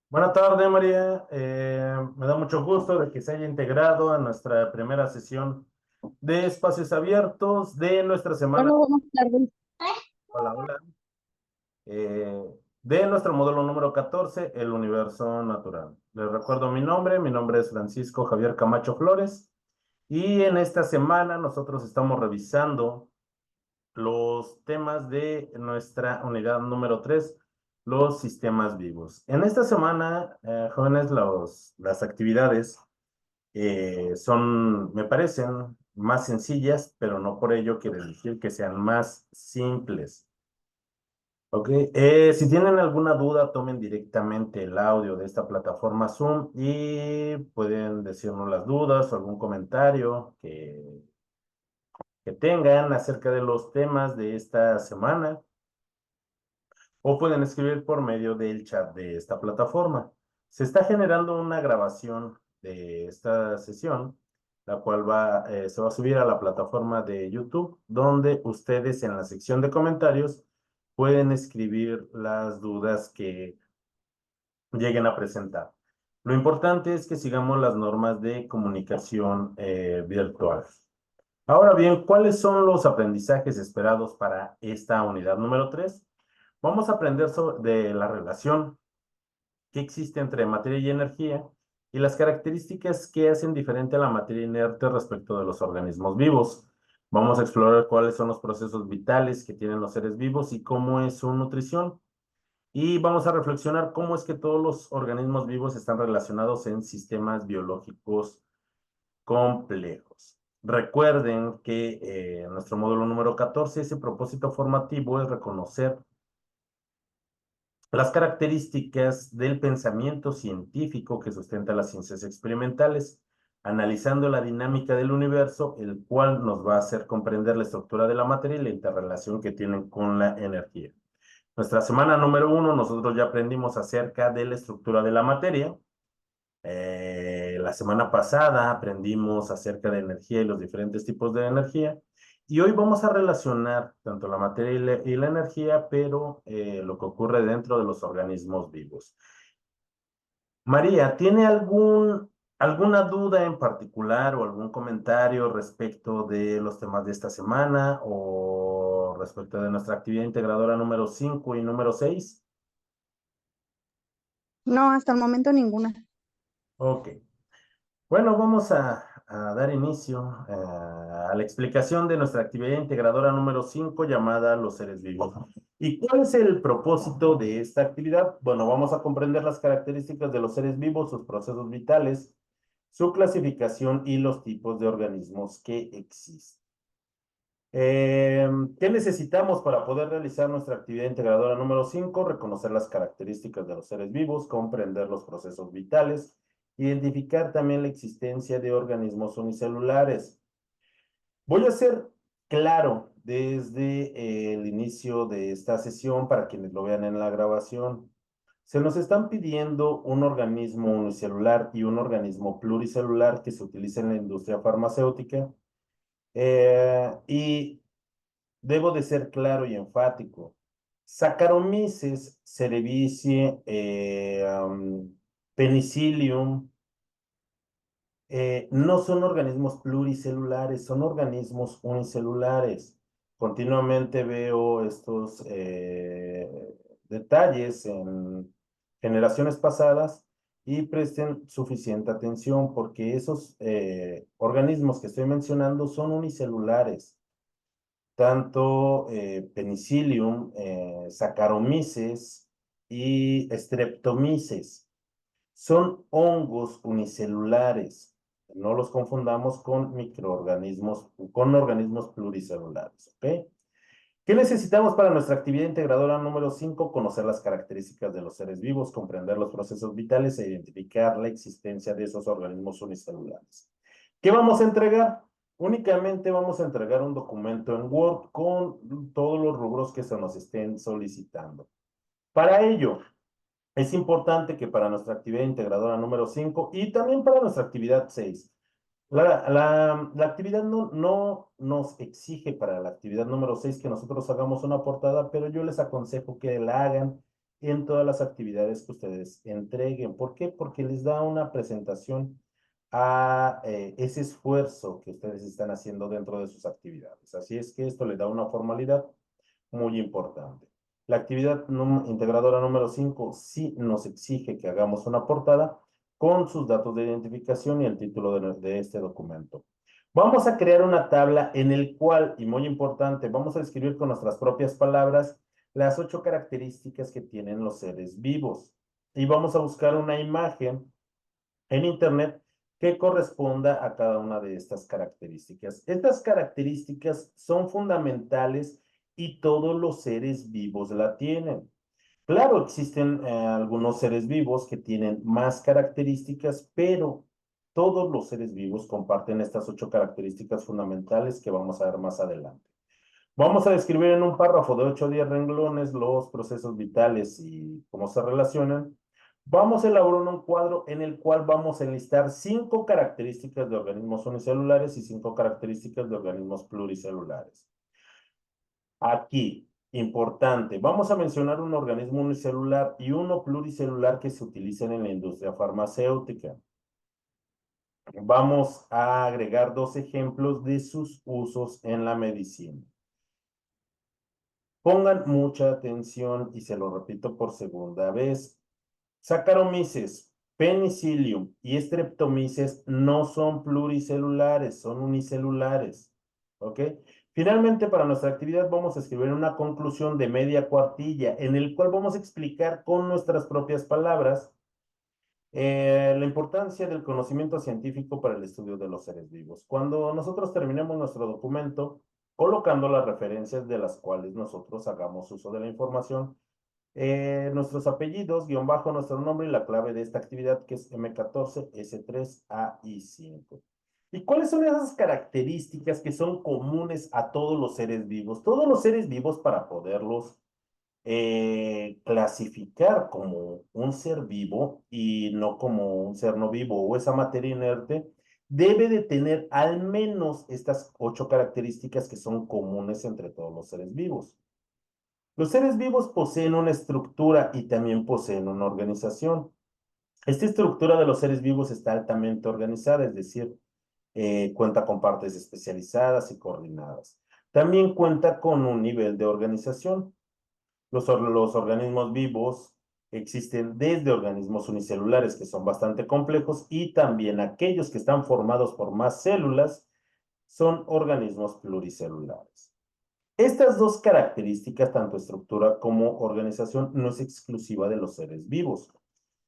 Buenas tardes, María. Me da mucho gusto de que se haya integrado a nuestra primera sesión de espacios abiertos de nuestra semana. Hola, buenas tardes. Hola, hola. De nuestro módulo número 14, el universo natural. Les recuerdo mi nombre es Francisco Javier Camacho Flores y en esta semana nosotros estamos revisando los temas de nuestra unidad número 3, los sistemas vivos. En esta semana, jóvenes, las actividades me parecen más sencillas, pero no por ello quiere decir que sean más simples. Ok, si tienen alguna duda, tomen directamente el audio de esta plataforma Zoom y pueden decirnos las dudas o algún comentario que tengan acerca de los temas de esta semana. O pueden escribir por medio del chat de esta plataforma. Se está generando una grabación de esta sesión, la cual se va a subir a la plataforma de YouTube, donde ustedes en la sección de comentarios pueden escribir las dudas que lleguen a presentar. Lo importante es que sigamos las normas de comunicación virtual. Ahora bien, ¿cuáles son los aprendizajes esperados para esta unidad número 3? Vamos a aprender de la relación que existe entre materia y energía y las características que hacen diferente a la materia inerte respecto de los organismos vivos. Vamos a explorar cuáles son los procesos vitales que tienen los seres vivos y cómo es su nutrición. Y vamos a reflexionar cómo es que todos los organismos vivos están relacionados en sistemas biológicos complejos. Recuerden que en nuestro módulo número 14, ese propósito formativo es reconocer las características del pensamiento científico que sustenta las ciencias experimentales, analizando la dinámica del universo, el cual nos va a hacer comprender la estructura de la materia y la interrelación que tienen con la energía. Nuestra semana número 1, nosotros ya aprendimos acerca de la estructura de la materia. La semana pasada aprendimos acerca de energía y los diferentes tipos de energía. Y hoy vamos a relacionar tanto la materia y la energía, pero lo que ocurre dentro de los organismos vivos. María, ¿tiene alguna duda en particular o algún comentario respecto de los temas de esta semana o respecto de nuestra actividad integradora número 5 y número 6? No, hasta el momento ninguna. Ok. Bueno, vamos a dar inicio a la explicación de nuestra actividad integradora número 5 llamada Los seres vivos. ¿Y cuál es el propósito de esta actividad? Bueno, vamos a comprender las características de los seres vivos, sus procesos vitales, su clasificación y los tipos de organismos que existen. ¿Qué necesitamos para poder realizar nuestra actividad integradora número 5? Reconocer las características de los seres vivos, comprender los procesos vitales, identificar también la existencia de organismos unicelulares. Voy a ser claro desde el inicio de esta sesión para quienes lo vean en la grabación. Se nos están pidiendo un organismo unicelular y un organismo pluricelular que se utiliza en la industria farmacéutica. Y debo de ser claro y enfático. Saccharomyces cerevisiae, Penicillium, no son organismos pluricelulares, son organismos unicelulares. Continuamente veo estos detalles en generaciones pasadas y presten suficiente atención porque esos organismos que estoy mencionando son unicelulares. Tanto Penicillium, Saccharomyces y Streptomyces. Son hongos unicelulares. No los confundamos con microorganismos, con organismos pluricelulares, ¿ok? ¿Qué necesitamos para nuestra actividad integradora número 5? Conocer las características de los seres vivos, comprender los procesos vitales e identificar la existencia de esos organismos unicelulares. ¿Qué vamos a entregar? Únicamente vamos a entregar un documento en Word con todos los rubros que se nos estén solicitando. Para ello, es importante que para nuestra actividad integradora número 5 y también para nuestra actividad 6, la actividad no nos exige para la actividad número 6 que nosotros hagamos una portada, pero yo les aconsejo que la hagan en todas las actividades que ustedes entreguen. ¿Por qué? Porque les da una presentación a ese esfuerzo que ustedes están haciendo dentro de sus actividades. Así es que esto le da una formalidad muy importante. La actividad integradora número 5 sí nos exige que hagamos una portada con sus datos de identificación y el título de este documento. Vamos a crear una tabla en el cual, y muy importante, vamos a describir con nuestras propias palabras las 8 características que tienen los seres vivos. Y vamos a buscar una imagen en Internet que corresponda a cada una de estas características. Estas características son fundamentales y todos los seres vivos la tienen. Claro, existen algunos seres vivos que tienen más características, pero todos los seres vivos comparten estas 8 características fundamentales que vamos a ver más adelante. Vamos a describir en un párrafo de 8 o 10 renglones los procesos vitales y cómo se relacionan. Vamos a elaborar un cuadro en el cual vamos a enlistar 5 características de organismos unicelulares y 5 características de organismos pluricelulares. Aquí, importante, vamos a mencionar un organismo unicelular y uno pluricelular que se utilizan en la industria farmacéutica. Vamos a agregar 2 ejemplos de sus usos en la medicina. Pongan mucha atención y se lo repito por segunda vez. Saccharomyces, Penicillium y Streptomyces no son pluricelulares, son unicelulares. ¿Ok? Finalmente, para nuestra actividad vamos a escribir una conclusión de media cuartilla en el cual vamos a explicar con nuestras propias palabras la importancia del conocimiento científico para el estudio de los seres vivos. Cuando nosotros terminemos nuestro documento, colocando las referencias de las cuales nosotros hagamos uso de la información, nuestros apellidos, guión bajo nuestro nombre y la clave de esta actividad que es M14, S3, A y 5. ¿Y cuáles son esas características que son comunes a todos los seres vivos? Todos los seres vivos para poderlos clasificar como un ser vivo y no como un ser no vivo o esa materia inerte, debe de tener al menos estas 8 características que son comunes entre todos los seres vivos. Los seres vivos poseen una estructura y también poseen una organización. Esta estructura de los seres vivos está altamente organizada, es decir, cuenta con partes especializadas y coordinadas. También cuenta con un nivel de organización. Los organismos vivos existen desde organismos unicelulares que son bastante complejos y también aquellos que están formados por más células son organismos pluricelulares. Estas 2 características, tanto estructura como organización, no es exclusiva de los seres vivos.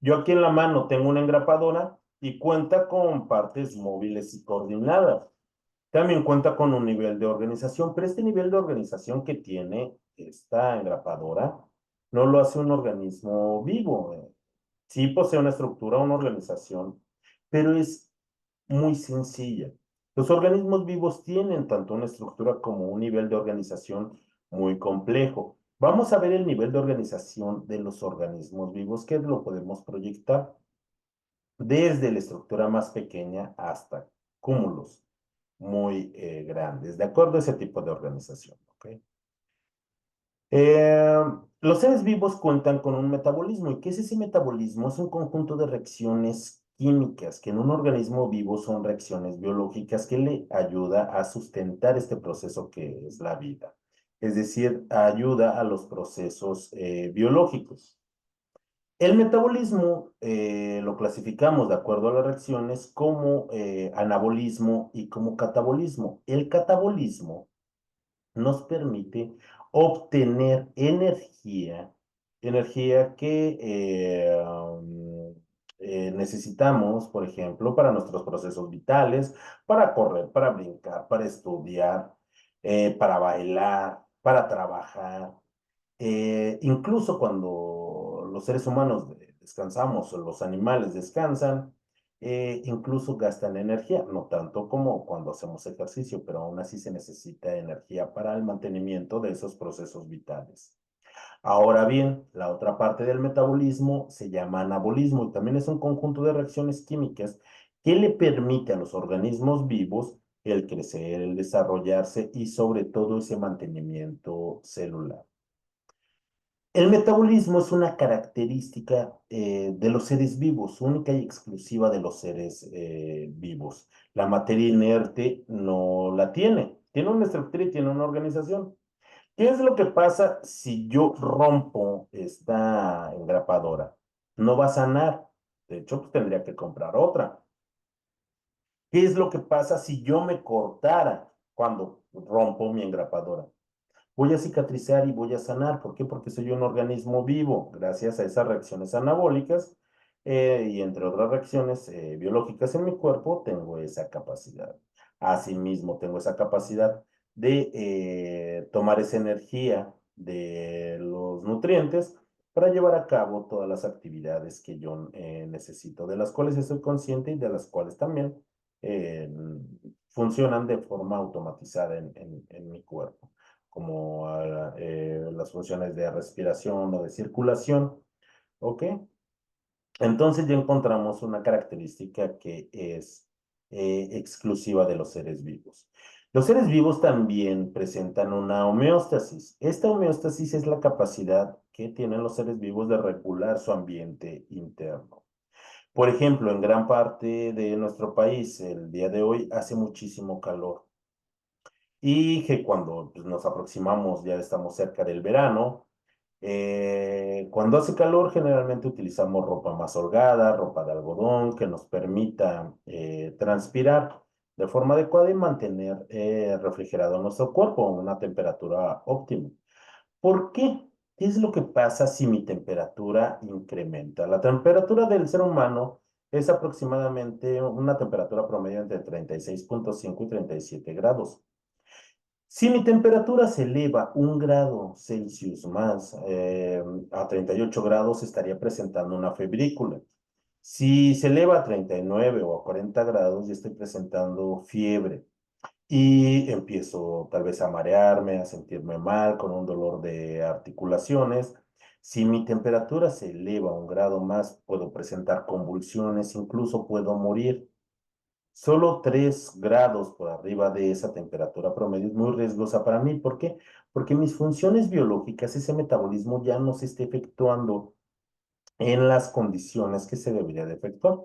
Yo aquí en la mano tengo una engrapadora y cuenta con partes móviles y coordinadas. También cuenta con un nivel de organización, pero este nivel de organización que tiene esta engrapadora no lo hace un organismo vivo. Sí posee una estructura, una organización, pero es muy sencilla. Los organismos vivos tienen tanto una estructura como un nivel de organización muy complejo. Vamos a ver el nivel de organización de los organismos vivos que lo podemos proyectar desde la estructura más pequeña hasta cúmulos muy grandes, de acuerdo a ese tipo de organización. ¿Okay? Eh, los seres vivos cuentan con un metabolismo. ¿Y qué es ese metabolismo? Es un conjunto de reacciones químicas que en un organismo vivo son reacciones biológicas que le ayuda a sustentar este proceso que es la vida. Es decir, ayuda a los procesos biológicos. El metabolismo lo clasificamos de acuerdo a las reacciones como anabolismo y como catabolismo. El catabolismo nos permite obtener energía, energía que necesitamos, por ejemplo, para nuestros procesos vitales, para correr, para brincar, para estudiar, para bailar, para trabajar. Incluso cuando los seres humanos descansamos o los animales descansan, incluso gastan energía, no tanto como cuando hacemos ejercicio, pero aún así se necesita energía para el mantenimiento de esos procesos vitales. Ahora bien, la otra parte del metabolismo se llama anabolismo y también es un conjunto de reacciones químicas que le permite a los organismos vivos el crecer, el desarrollarse y sobre todo ese mantenimiento celular. El metabolismo es una característica de los seres vivos, única y exclusiva de los seres vivos. La materia inerte no la tiene. Tiene una estructura y tiene una organización. ¿Qué es lo que pasa si yo rompo esta engrapadora? No va a sanar. De hecho, pues, tendría que comprar otra. ¿Qué es lo que pasa si yo me cortara cuando rompo mi engrapadora? Voy a cicatrizar y voy a sanar. ¿Por qué? Porque soy un organismo vivo, gracias a esas reacciones anabólicas y entre otras reacciones biológicas en mi cuerpo, tengo esa capacidad. Asimismo, tengo esa capacidad de tomar esa energía de los nutrientes para llevar a cabo todas las actividades que yo necesito, de las cuales estoy consciente y de las cuales también eh, funcionan de forma automatizada en mi cuerpo como las funciones de respiración o de circulación, ¿ok? Entonces ya encontramos una característica que es exclusiva de los seres vivos. Los seres vivos también presentan una homeostasis. Esta homeostasis es la capacidad que tienen los seres vivos de regular su ambiente interno. Por ejemplo, en gran parte de nuestro país, el día de hoy hace muchísimo calor y que cuando pues, nos aproximamos, ya estamos cerca del verano, cuando hace calor generalmente utilizamos ropa más holgada, ropa de algodón que nos permita transpirar de forma adecuada y mantener refrigerado nuestro cuerpo a una temperatura óptima. ¿Por qué? ¿Qué es lo que pasa si mi temperatura incrementa? La temperatura del ser humano es aproximadamente una temperatura promedio entre 36,5 y 37 grados. Si mi temperatura se eleva 1 grado Celsius más a 38 grados, estaría presentando una febrícula. Si se eleva a 39 o a 40 grados, ya estoy presentando fiebre y empiezo tal vez a marearme, a sentirme mal, con un dolor de articulaciones. Si mi temperatura se eleva 1 grado más, puedo presentar convulsiones, incluso puedo morir. Solo 3 grados por arriba de esa temperatura promedio es muy riesgosa para mí. ¿Por qué? Porque mis funciones biológicas, ese metabolismo ya no se está efectuando en las condiciones que se debería de efectuar.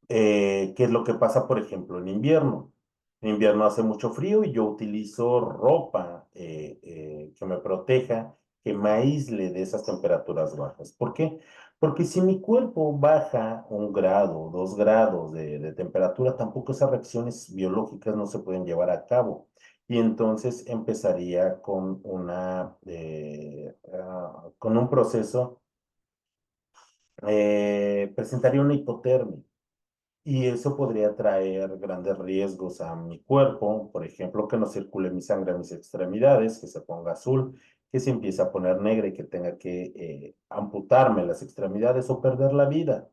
¿Qué es lo que pasa, por ejemplo, en invierno? En invierno hace mucho frío y yo utilizo ropa que me proteja, que me aísle de esas temperaturas bajas. ¿Por qué? Porque si mi cuerpo baja 1 grado, 2 grados de temperatura, tampoco esas reacciones biológicas no se pueden llevar a cabo. Y entonces empezaría con con un proceso, presentaría una hipotermia. Y eso podría traer grandes riesgos a mi cuerpo, por ejemplo, que no circule mi sangre a mis extremidades, que se ponga azul, que se empiece a poner negra y que tenga que amputarme las extremidades o perder la vida.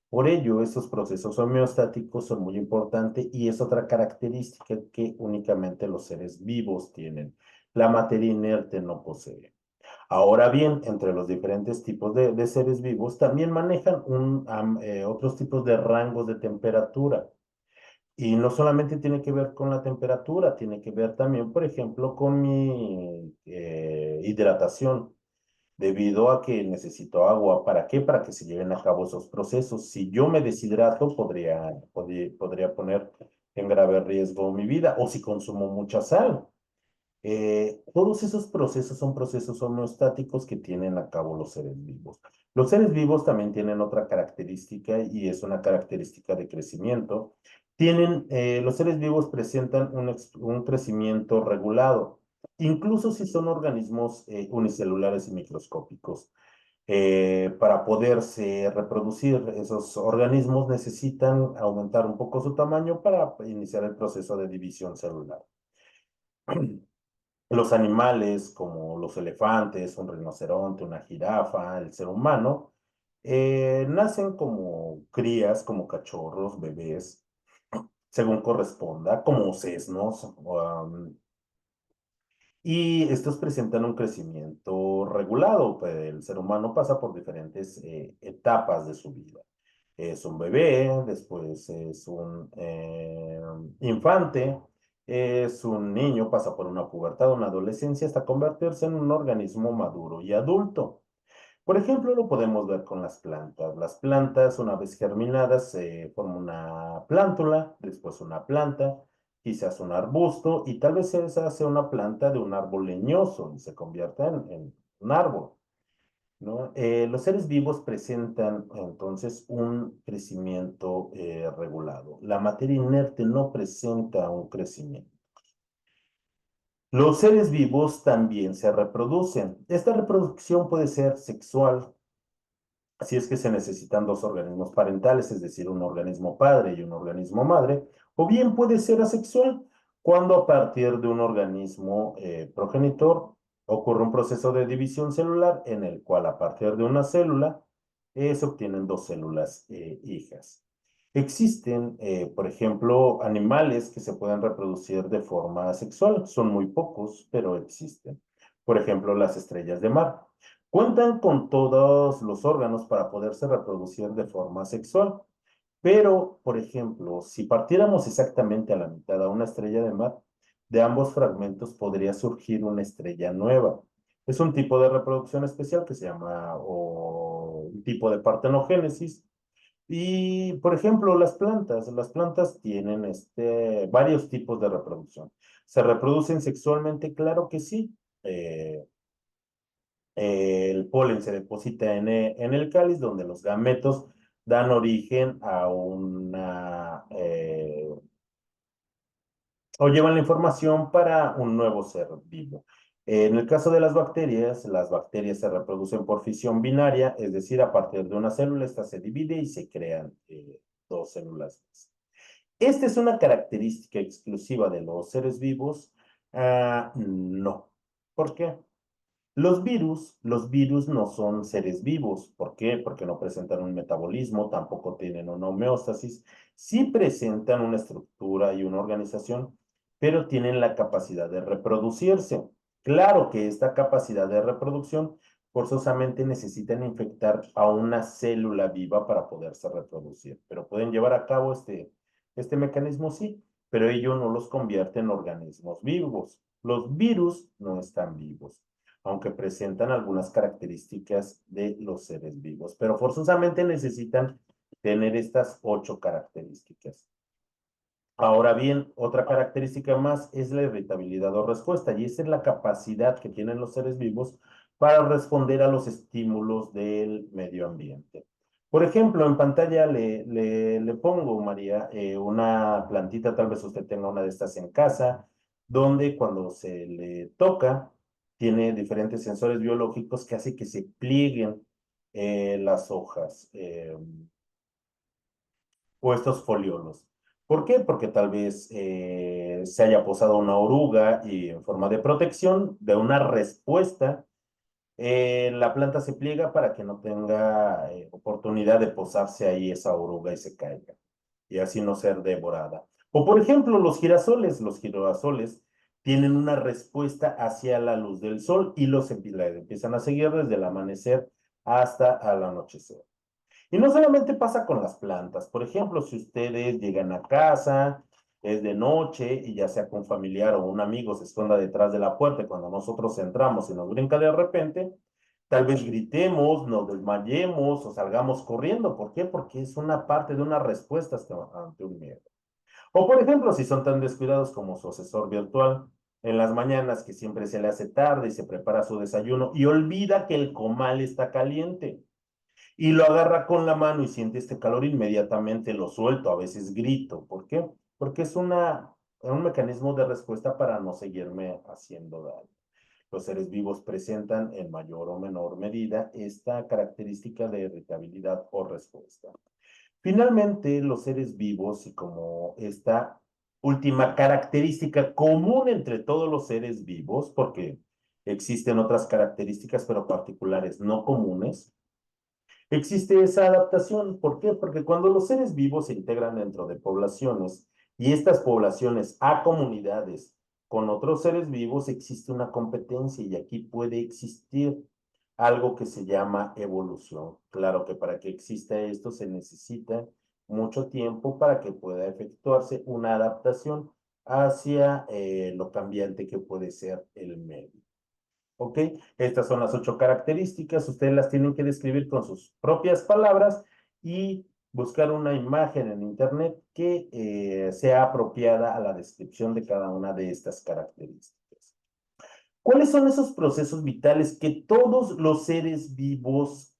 Por ello, esos procesos homeostáticos son muy importantes y es otra característica que únicamente los seres vivos tienen. La materia inerte no posee. Ahora bien, entre los diferentes tipos de seres vivos también manejan otros tipos de rangos de temperatura. Y no solamente tiene que ver con la temperatura, tiene que ver también, por ejemplo, con mi hidratación, debido a que necesito agua. ¿Para qué? Para que se lleven a cabo esos procesos. Si yo me deshidrato, podría poner en grave riesgo mi vida, o si consumo mucha sal. Todos esos procesos son procesos homeostáticos que tienen a cabo los seres vivos. Los seres vivos también tienen otra característica y es una característica de crecimiento. Los seres vivos presentan un crecimiento regulado, incluso si son organismos unicelulares y microscópicos. Para poderse reproducir, esos organismos necesitan aumentar un poco su tamaño para iniciar el proceso de división celular. Los animales como los elefantes, un rinoceronte, una jirafa, el ser humano, nacen como crías, como cachorros, bebés, según corresponda, como sesnos, y estos presentan un crecimiento regulado. Pues, el ser humano pasa por diferentes etapas de su vida. Es un bebé, después es un infante, Es un niño, pasa por una pubertad, una adolescencia, hasta convertirse en un organismo maduro y adulto. Por ejemplo, lo podemos ver con las plantas. Las plantas, una vez germinadas, se forma una plántula, después una planta, quizás un arbusto, y tal vez se hace una planta de un árbol leñoso y se convierte en un árbol, ¿no? Los seres vivos presentan entonces un crecimiento regulado. La materia inerte no presenta un crecimiento. Los seres vivos también se reproducen. Esta reproducción puede ser sexual, si es que se necesitan dos organismos parentales, es decir, un organismo padre y un organismo madre, o bien puede ser asexual, cuando a partir de un organismo progenitor ocurre un proceso de división celular en el cual a partir de una célula se obtienen dos células hijas. Existen, por ejemplo, animales que se pueden reproducir de forma sexual. Son muy pocos, pero existen. Por ejemplo, las estrellas de mar. Cuentan con todos los órganos para poderse reproducir de forma sexual. Pero, por ejemplo, si partiéramos exactamente a la mitad a una estrella de mar, de ambos fragmentos podría surgir una estrella nueva. Es un tipo de reproducción especial que se llama, o un tipo de partenogénesis. Y, por ejemplo, las plantas tienen varios tipos de reproducción. ¿Se reproducen sexualmente? Claro que sí. El polen se deposita en el cáliz, donde los gametos dan origen a o llevan la información para un nuevo ser vivo. En el caso de las bacterias se reproducen por fisión binaria, es decir, a partir de una célula, esta se divide y se crean dos células más. ¿Esta es una característica exclusiva de los seres vivos? No. ¿Por qué? Los virus no son seres vivos. ¿Por qué? Porque no presentan un metabolismo, tampoco tienen una homeostasis. Sí presentan una estructura y una organización, pero tienen la capacidad de reproducirse. Claro que esta capacidad de reproducción forzosamente necesitan infectar a una célula viva para poderse reproducir, pero pueden llevar a cabo este mecanismo, sí, pero ello no los convierte en organismos vivos. Los virus no están vivos, aunque presentan algunas características de los seres vivos, pero forzosamente necesitan tener estas 8 características. Ahora bien, otra característica más es la irritabilidad o respuesta, y esa es la capacidad que tienen los seres vivos para responder a los estímulos del medio ambiente. Por ejemplo, en pantalla le pongo, María, una plantita, tal vez usted tenga una de estas en casa, donde cuando se le toca, tiene diferentes sensores biológicos que hacen que se plieguen las hojas o estos foliolos. ¿Por qué? Porque tal vez se haya posado una oruga y en forma de protección de una respuesta, la planta se pliega para que no tenga oportunidad de posarse ahí esa oruga y se caiga, y así no ser devorada. O por ejemplo, los girasoles tienen una respuesta hacia la luz del sol y la empiezan a seguir desde el amanecer hasta al anochecer. Y no solamente pasa con las plantas. Por ejemplo, si ustedes llegan a casa, es de noche y ya sea con familiar o un amigo se esconda detrás de la puerta y cuando nosotros entramos y nos brinca de repente, tal vez gritemos, nos desmayemos o salgamos corriendo. ¿Por qué? Porque es una parte de una respuesta ante un miedo. O por ejemplo, si son tan descuidados como su asesor virtual, en las mañanas que siempre se le hace tarde y se prepara su desayuno y olvida que el comal está caliente y lo agarra con la mano y siente este calor, inmediatamente lo suelto, a veces grito. ¿Por qué? Porque es un mecanismo de respuesta para no seguirme haciendo daño. Los seres vivos presentan en mayor o menor medida esta característica de irritabilidad o respuesta. Finalmente, los seres vivos, y como esta última característica común entre todos los seres vivos, porque existen otras características, pero particulares, no comunes, existe esa adaptación. ¿Por qué? Porque cuando los seres vivos se integran dentro de poblaciones y estas poblaciones a comunidades con otros seres vivos, existe una competencia y aquí puede existir algo que se llama evolución. Claro que para que exista esto se necesita mucho tiempo para que pueda efectuarse una adaptación hacia lo cambiante que puede ser el medio. ¿Ok? Estas son las 8 características. Ustedes las tienen que describir con sus propias palabras y buscar una imagen en internet que sea apropiada a la descripción de cada una de estas características. ¿Cuáles son esos procesos vitales que todos los seres vivos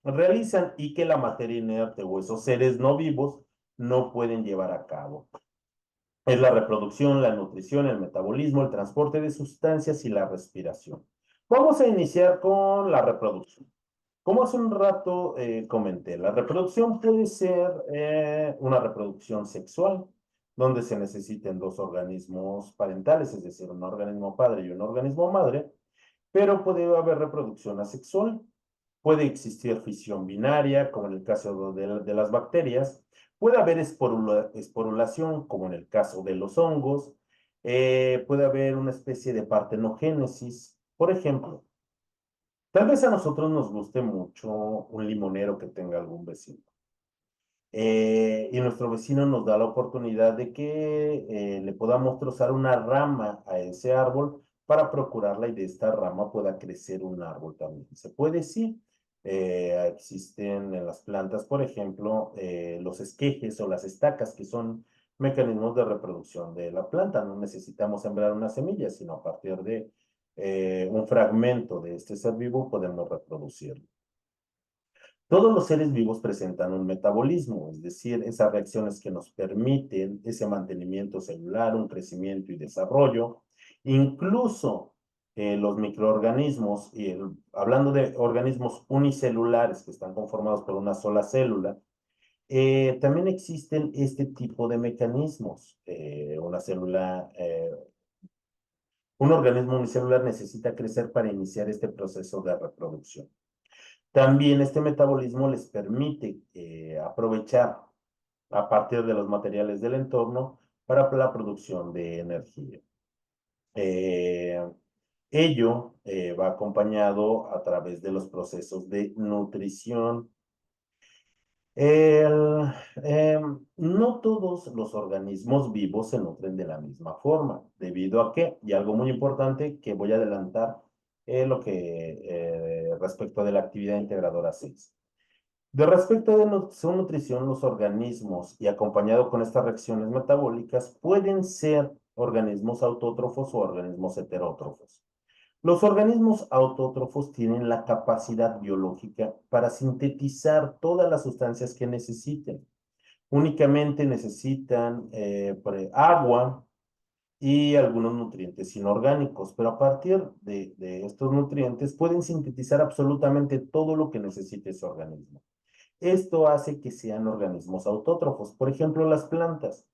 realizan y que la materia inerte o esos seres no vivos no pueden llevar a cabo? Es la reproducción, la nutrición, el metabolismo, el transporte de sustancias y la respiración. Vamos a iniciar con la reproducción. Como hace un rato comenté, la reproducción puede ser una reproducción sexual, donde se necesiten dos organismos parentales, es decir, un organismo padre y un organismo madre, pero puede haber reproducción asexual. Puede existir fisión binaria, como en el caso de las bacterias. Puede haber esporulación, como en el caso de los hongos. Puede haber una especie de partenogénesis. Por ejemplo, tal vez a nosotros nos guste mucho un limonero que tenga algún vecino. Y nuestro vecino nos da la oportunidad de que le podamos trozar una rama a ese árbol para procurarla y de esta rama pueda crecer un árbol también. Se puede, sí. Existen en las plantas, por ejemplo, los esquejes o las estacas, que son mecanismos de reproducción de la planta. No necesitamos sembrar una semilla, sino a partir de un fragmento de este ser vivo podemos reproducirlo. Todos los seres vivos presentan un metabolismo, es decir, esas reacciones que nos permiten ese mantenimiento celular, un crecimiento y desarrollo. Incluso los microorganismos, hablando de organismos unicelulares que están conformados por una sola célula, también existen este tipo de mecanismos. Un organismo unicelular necesita crecer para iniciar este proceso de reproducción. También este metabolismo les permite aprovechar a partir de los materiales del entorno para la producción de energía. Eh, Ello va acompañado a través de los procesos de nutrición. El, no todos los organismos vivos se nutren de la misma forma, debido a que, y algo muy importante que voy a adelantar, lo que respecto de la actividad integradora 6. De respecto de su nutrición, los organismos, y acompañado con estas reacciones metabólicas, pueden ser organismos autótrofos o organismos heterótrofos. Los organismos autótrofos tienen la capacidad biológica para sintetizar todas las sustancias que necesiten. Únicamente necesitan agua y algunos nutrientes inorgánicos, pero a partir de estos nutrientes pueden sintetizar absolutamente todo lo que necesite ese organismo. Esto hace que sean organismos autótrofos. Por ejemplo, las plantas.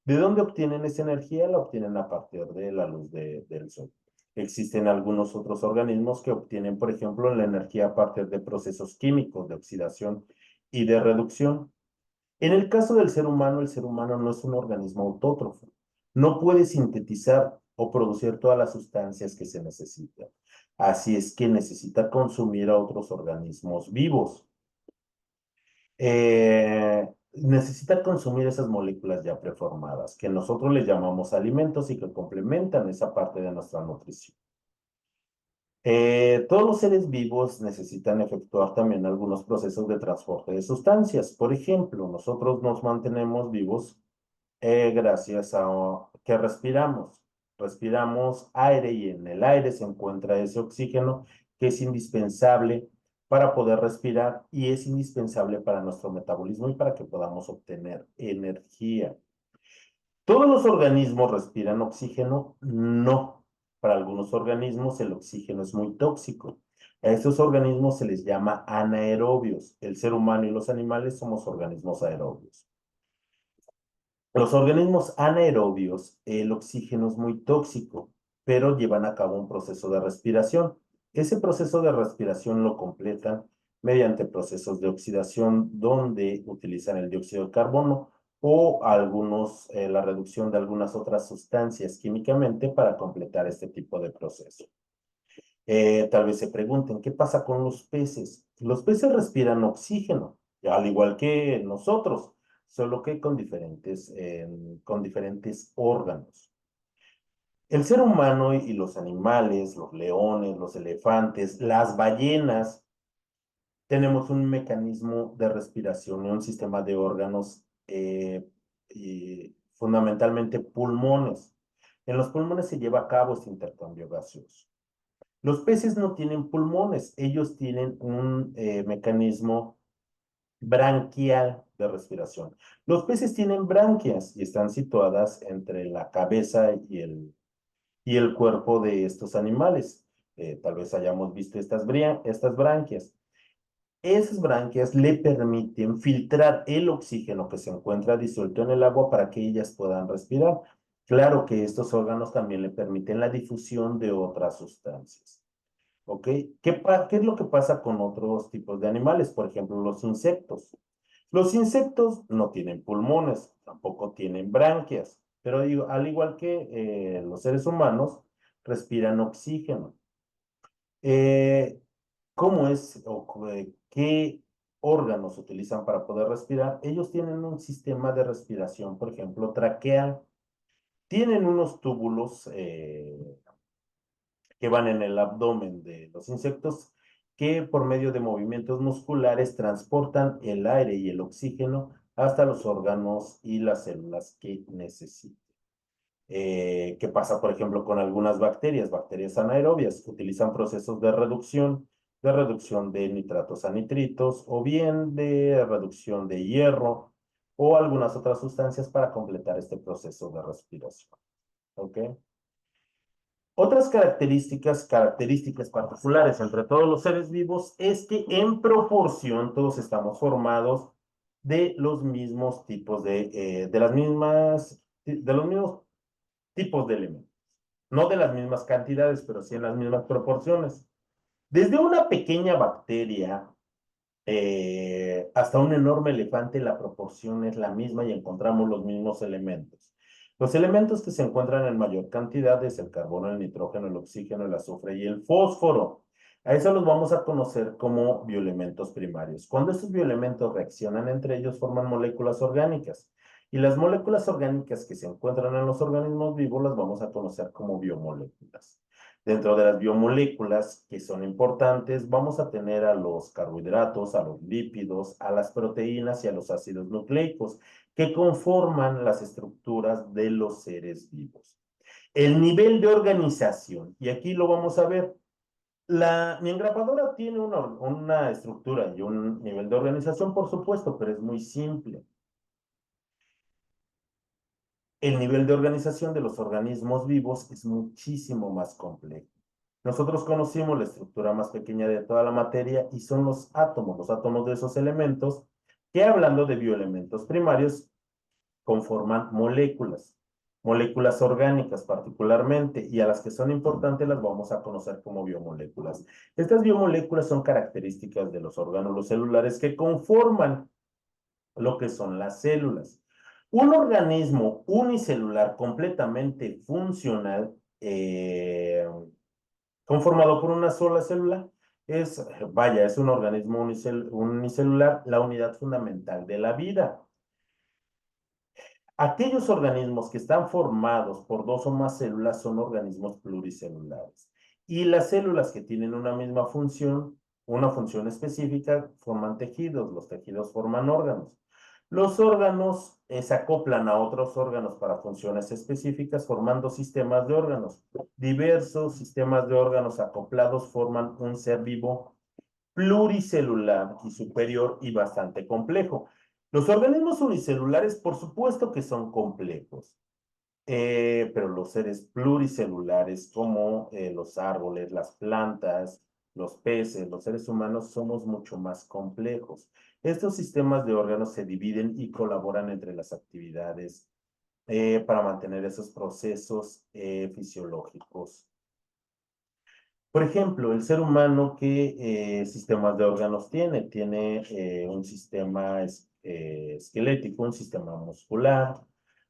¿De dónde obtienen esa energía? La obtienen a partir de la luz del sol. Existen algunos otros organismos que obtienen, por ejemplo, la energía a partir de procesos químicos de oxidación y de reducción. En el caso del el ser humano no es un organismo autótrofo. No puede sintetizar o producir todas las sustancias que se necesitan. Así es que necesita consumir a otros organismos vivos. Necesita consumir esas moléculas ya preformadas, que nosotros les llamamos alimentos y que complementan esa parte de nuestra nutrición. Todos los seres vivos necesitan efectuar también algunos procesos de transporte de sustancias. Por ejemplo, nosotros nos mantenemos vivos gracias a que respiramos. Respiramos aire y en el aire se encuentra ese oxígeno que es indispensable para poder respirar y es indispensable para nuestro metabolismo y para que podamos obtener energía. ¿Todos los organismos respiran oxígeno? No. Para algunos organismos el oxígeno es muy tóxico. A estos organismos se les llama anaerobios. El ser humano y los animales somos organismos aerobios. Los organismos anaerobios, el oxígeno es muy tóxico, pero llevan a cabo un proceso de respiración. Ese proceso de respiración lo completan mediante procesos de oxidación donde utilizan el dióxido de carbono o la reducción de algunas otras sustancias químicamente para completar este tipo de proceso. Tal vez se pregunten, ¿qué pasa con los peces? Los peces respiran oxígeno, al igual que nosotros. solo que con diferentes órganos. El ser humano y los animales, los leones, los elefantes, las ballenas, tenemos un mecanismo de respiración y un sistema de órganos, y fundamentalmente pulmones. En los pulmones se lleva a cabo este intercambio gaseoso. Los peces no tienen pulmones, ellos tienen un mecanismo branquial de respiración. Los peces tienen branquias y están situadas entre la cabeza y el cuerpo de estos animales. Tal vez hayamos visto estas branquias. Esas branquias le permiten filtrar el oxígeno que se encuentra disuelto en el agua para que ellas puedan respirar. Claro que estos órganos también le permiten la difusión de otras sustancias. ¿Ok? ¿Qué es lo que pasa con otros tipos de animales? Por ejemplo, los insectos. Los insectos no tienen pulmones, tampoco tienen branquias, pero digo, al igual que los seres humanos, respiran oxígeno. Eh, ¿Cómo es o qué órganos utilizan para poder respirar? Ellos tienen un sistema de respiración, por ejemplo, traqueal. Tienen unos túbulos que van en el abdomen de los insectos que por medio de movimientos musculares transportan el aire y el oxígeno hasta los órganos y las células que necesitan. ¿Qué pasa, por ejemplo, con algunas bacterias? Bacterias anaerobias utilizan procesos de reducción de nitratos a nitritos o bien de reducción de hierro o algunas otras sustancias para completar este proceso de respiración. ¿Ok? Otras características particulares entre todos los seres vivos es que en proporción todos estamos formados de los mismos tipos de los mismos tipos de elementos. No de las mismas cantidades, pero sí en las mismas proporciones. Desde una pequeña bacteria hasta un enorme elefante, la proporción es la misma y encontramos los mismos elementos. Los elementos que se encuentran en mayor cantidad es el carbono, el nitrógeno, el oxígeno, el azufre y el fósforo. A eso los vamos a conocer como bioelementos primarios. Cuando estos bioelementos reaccionan entre ellos, forman moléculas orgánicas. Y las moléculas orgánicas que se encuentran en los organismos vivos las vamos a conocer como biomoléculas. Dentro de las biomoléculas que son importantes, vamos a tener a los carbohidratos, a los lípidos, a las proteínas y a los ácidos nucleicos, que conforman las estructuras de los seres vivos. El nivel de organización, y aquí lo vamos a ver, mi engrapadora tiene una estructura y un nivel de organización, por supuesto, pero es muy simple. El nivel de organización de los organismos vivos es muchísimo más complejo. Nosotros conocimos la estructura más pequeña de toda la materia y son los átomos de esos elementos que, hablando de bioelementos primarios, conforman moléculas orgánicas particularmente, y a las que son importantes las vamos a conocer como biomoléculas. Estas biomoléculas son características de los orgánulos celulares que conforman lo que son las células. Un organismo unicelular completamente funcional, conformado por una sola célula, es un organismo unicelular, la unidad fundamental de la vida. Aquellos organismos que están formados por dos o más células son organismos pluricelulares. Y las células que tienen una función específica, forman tejidos. Los tejidos forman órganos. Los órganos se acoplan a otros órganos para funciones específicas, formando sistemas de órganos. Diversos sistemas de órganos acoplados forman un ser vivo pluricelular y superior y bastante complejo. Los organismos unicelulares, por supuesto que son complejos, pero los seres pluricelulares como los árboles, las plantas, los peces, los seres humanos, somos mucho más complejos. Estos sistemas de órganos se dividen y colaboran entre las actividades para mantener esos procesos fisiológicos. Por ejemplo, el ser humano, ¿qué sistemas de órganos tiene? Tiene un sistema esquelético, un sistema muscular,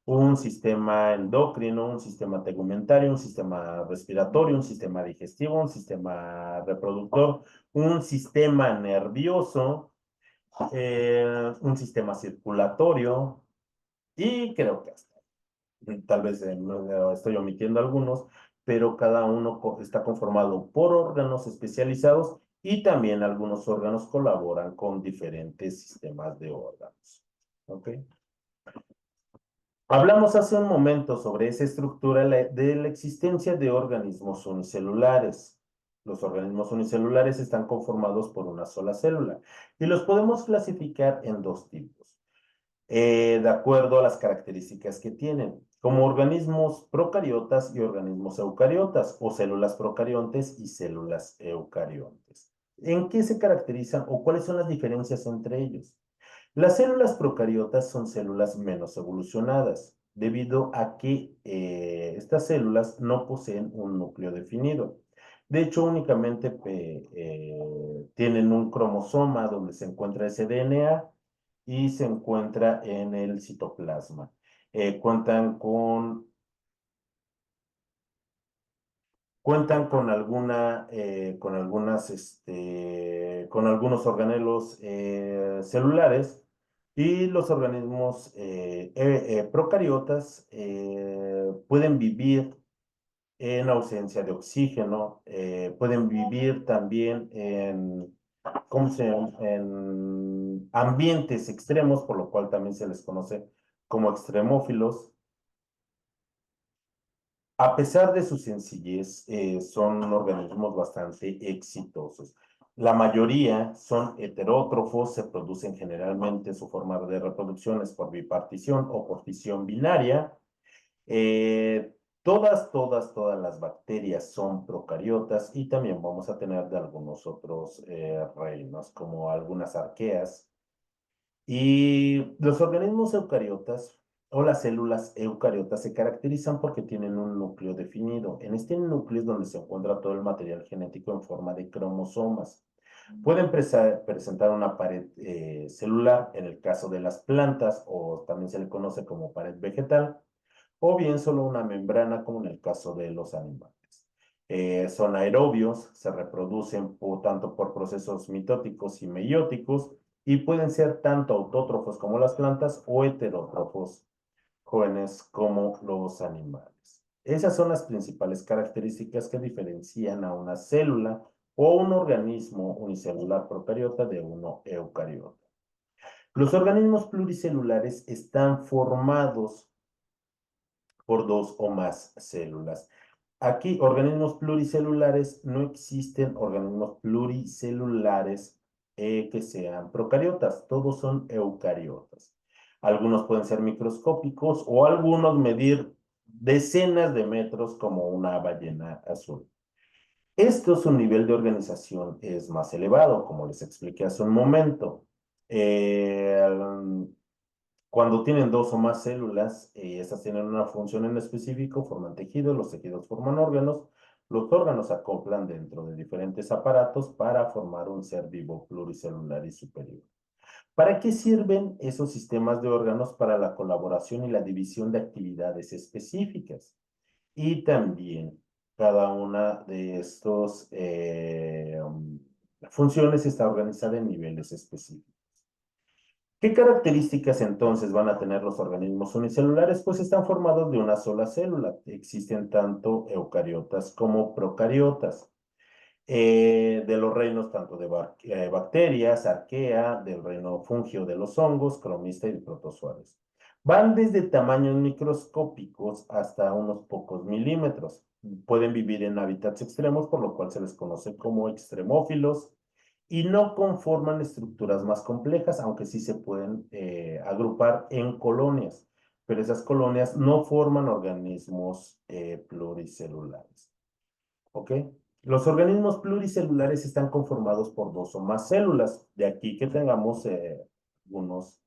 un sistema endocrino, un sistema tegumentario, un sistema respiratorio, un sistema digestivo, un sistema reproductor, un sistema nervioso, un sistema circulatorio y creo que hasta, tal vez estoy omitiendo algunos, pero cada uno está conformado por órganos especializados y también algunos órganos colaboran con diferentes sistemas de órganos. ¿Ok? Hablamos hace un momento sobre esa estructura de la existencia de organismos unicelulares. Los organismos unicelulares están conformados por una sola célula y los podemos clasificar en dos tipos, de acuerdo a las características que tienen, como organismos procariotas y organismos eucariotas, o células procariontes y células eucariontes. ¿En qué se caracterizan o cuáles son las diferencias entre ellos? Las células procariotas son células menos evolucionadas, debido a que estas células no poseen un núcleo definido. De hecho, únicamente tienen un cromosoma donde se encuentra ese DNA y se encuentra en el citoplasma. Cuentan con con algunos organelos celulares y los organismos procariotas pueden vivir en ausencia de oxígeno, pueden vivir también en ambientes extremos, por lo cual también se les conoce como extremófilos. A pesar de su sencillez, son organismos bastante exitosos. La mayoría son heterótrofos, se producen generalmente, su forma de reproducción es por bipartición o por fisión binaria. Todas las bacterias son procariotas y también vamos a tener de algunos otros reinos, como algunas arqueas. Y los organismos eucariotas o las células eucariotas se caracterizan porque tienen un núcleo definido. En este núcleo es donde se encuentra todo el material genético en forma de cromosomas. Pueden presentar una pared celular en el caso de las plantas, o también se le conoce como pared vegetal, o bien solo una membrana, como en el caso de los animales. Son aerobios, se reproducen tanto por procesos mitóticos y meióticos, y pueden ser tanto autótrofos como las plantas o heterótrofos jóvenes como los animales. Esas son las principales características que diferencian a una célula o un organismo unicelular procariota de uno eucariota. Los organismos pluricelulares están formados por dos o más células. Aquí, organismos pluricelulares, no existen organismos pluricelulares que sean procariotas, todos son eucariotas. Algunos pueden ser microscópicos o algunos medir decenas de metros como una ballena azul. Esto, su nivel de organización es más elevado, como les expliqué hace un momento. Eh, Cuando tienen dos o más células, estas tienen una función en específico, forman tejidos, los tejidos forman órganos, los órganos se acoplan dentro de diferentes aparatos para formar un ser vivo pluricelular y superior. ¿Para qué sirven esos sistemas de órganos? Para la colaboración y la división de actividades específicas. Y también cada una de estas funciones está organizada en niveles específicos. ¿Qué características entonces van a tener los organismos unicelulares? Pues están formados de una sola célula. Existen tanto eucariotas como procariotas. De los reinos tanto de bacterias, arquea, del reino fungio de los hongos, cromista y de protozoarios. Van desde tamaños microscópicos hasta unos pocos milímetros. Pueden vivir en hábitats extremos, por lo cual se les conoce como extremófilos, y no conforman estructuras más complejas, aunque sí se pueden agrupar en colonias, pero esas colonias no forman organismos pluricelulares. ¿Ok? Los organismos pluricelulares están conformados por dos o más células, de aquí que tengamos algunos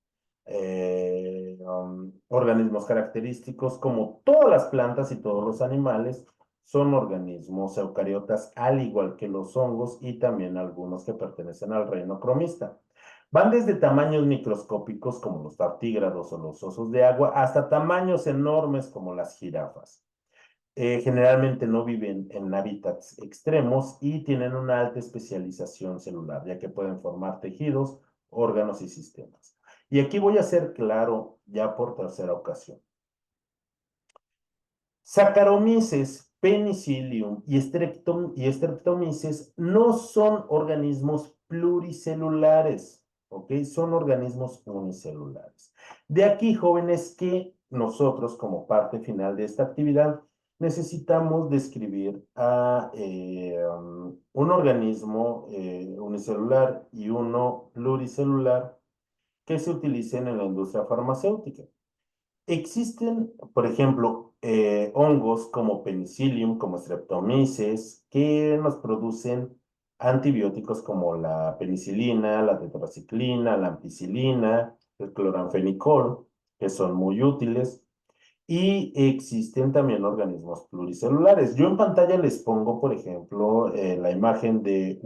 organismos característicos, como todas las plantas y todos los animales, son organismos eucariotas, al igual que los hongos y también algunos que pertenecen al reino cromista. Van desde tamaños microscópicos como los tardígrados o los osos de agua hasta tamaños enormes como las jirafas. Generalmente no viven en hábitats extremos y tienen una alta especialización celular, ya que pueden formar tejidos órganos y sistemas. Y aquí voy a ser claro ya por tercera ocasión. Saccharomyces, Penicillium y Streptomyces no son organismos pluricelulares, ¿ok? Son organismos unicelulares. De aquí, jóvenes, que nosotros, como parte final de esta actividad, necesitamos describir a un organismo unicelular y uno pluricelular que se utilicen en la industria farmacéutica. Existen, por ejemplo, hongos como Penicillium, como Streptomyces, que nos producen antibióticos como la penicilina, la tetraciclina, la ampicilina, el cloranfenicol, que son muy útiles. Y existen también organismos pluricelulares. Yo en pantalla les pongo, por ejemplo, la imagen de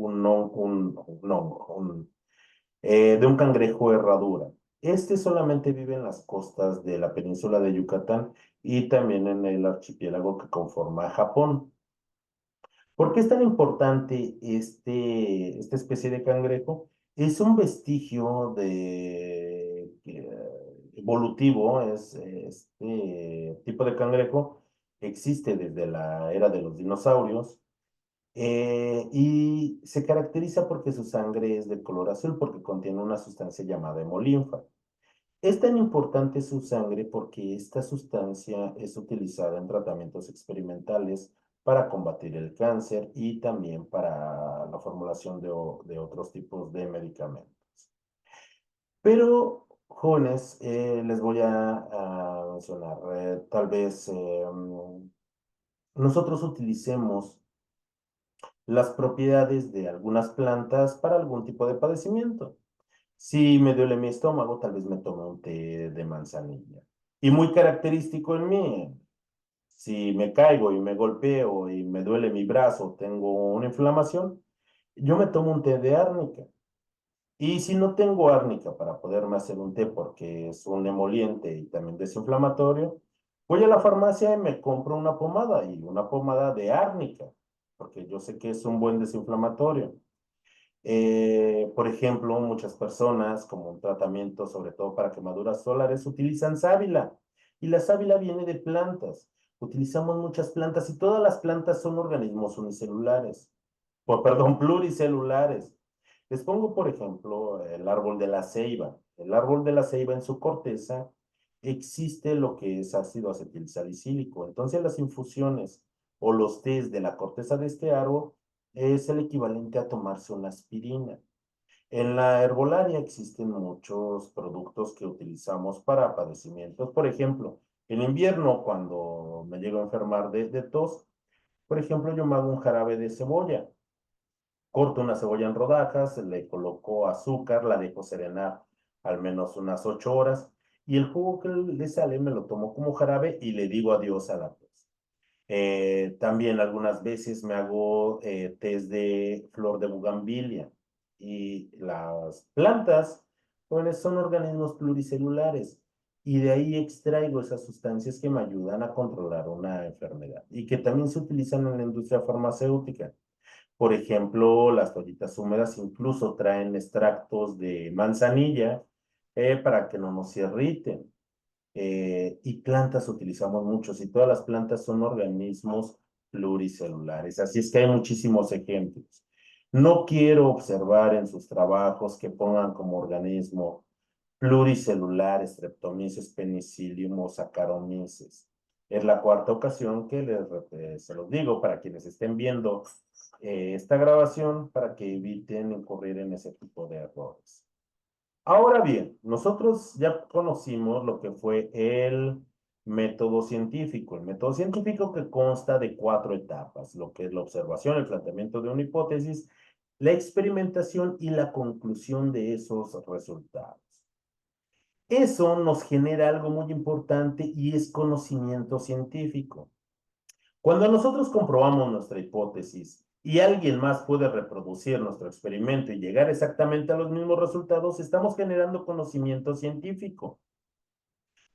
de un cangrejo herradura. Este solamente vive en las costas de la península de Yucatán y también en el archipiélago que conforma Japón. ¿Por qué es tan importante esta especie de cangrejo? Es un vestigio evolutivo, este tipo de cangrejo existe desde la era de los dinosaurios y se caracteriza porque su sangre es de color azul porque contiene una sustancia llamada hemolinfa. Es tan importante su sangre porque esta sustancia es utilizada en tratamientos experimentales para combatir el cáncer y también para la formulación de otros tipos de medicamentos. Pero, jóvenes, les voy a mencionar, tal vez nosotros utilicemos las propiedades de algunas plantas para algún tipo de padecimiento. Si me duele mi estómago, tal vez me tome un té de manzanilla. Y muy característico en mí, si me caigo y me golpeo y me duele mi brazo, tengo una inflamación, yo me tomo un té de árnica. Y si no tengo árnica para poderme hacer un té porque es un emoliente y también desinflamatorio, voy a la farmacia y me compro una pomada y una pomada de árnica, porque yo sé que es un buen desinflamatorio. Por ejemplo, muchas personas como un tratamiento, sobre todo para quemaduras solares, utilizan sábila y la sábila viene de plantas. Utilizamos muchas plantas y todas las plantas son organismos unicelulares, perdón, pluricelulares. Les pongo, por ejemplo, el árbol de la ceiba. El árbol de la ceiba en su corteza existe lo que es ácido acetilsalicílico. Entonces las infusiones o los tés de la corteza de este árbol es el equivalente a tomarse una aspirina. En la herbolaria existen muchos productos que utilizamos para padecimientos. Por ejemplo, en invierno, cuando me llego a enfermar de tos, por ejemplo, yo me hago un jarabe de cebolla. Corto una cebolla en rodajas, le coloco azúcar, la dejo serenar al menos unas 8 horas y el jugo que le sale me lo tomo como jarabe y le digo adiós a la tos. También algunas veces me hago test de flor de bugambilia y las plantas, pues, son organismos pluricelulares y de ahí extraigo esas sustancias que me ayudan a controlar una enfermedad y que también se utilizan en la industria farmacéutica. Por ejemplo, las toallitas húmedas incluso traen extractos de manzanilla para que no nos irriten. Y plantas utilizamos muchos y todas las plantas son organismos pluricelulares. Así es que hay muchísimos ejemplos. No quiero observar en sus trabajos que pongan como organismo pluricelular, Streptomyces, Penicillium o Saccharomyces. Es la cuarta ocasión que se los digo para quienes estén viendo esta grabación para que eviten incurrir en ese tipo de errores. Ahora bien, nosotros ya conocimos lo que fue el método científico. El método científico que consta de 4 etapas, lo que es la observación, el planteamiento de una hipótesis, la experimentación y la conclusión de esos resultados. Eso nos genera algo muy importante y es conocimiento científico. Cuando nosotros comprobamos nuestra hipótesis y alguien más puede reproducir nuestro experimento y llegar exactamente a los mismos resultados, estamos generando conocimiento científico.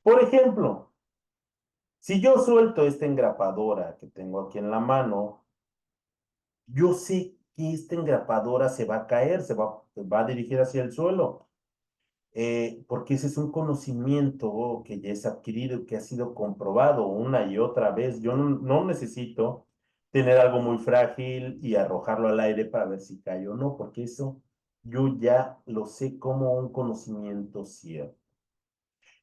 Por ejemplo, si yo suelto esta engrapadora que tengo aquí en la mano, yo sé que esta engrapadora se va a caer, va a dirigir hacia el suelo. porque ese es un conocimiento que ya es adquirido, que ha sido comprobado una y otra vez. Yo no necesito tener algo muy frágil y arrojarlo al aire para ver si cae o no, porque eso yo ya lo sé como un conocimiento cierto.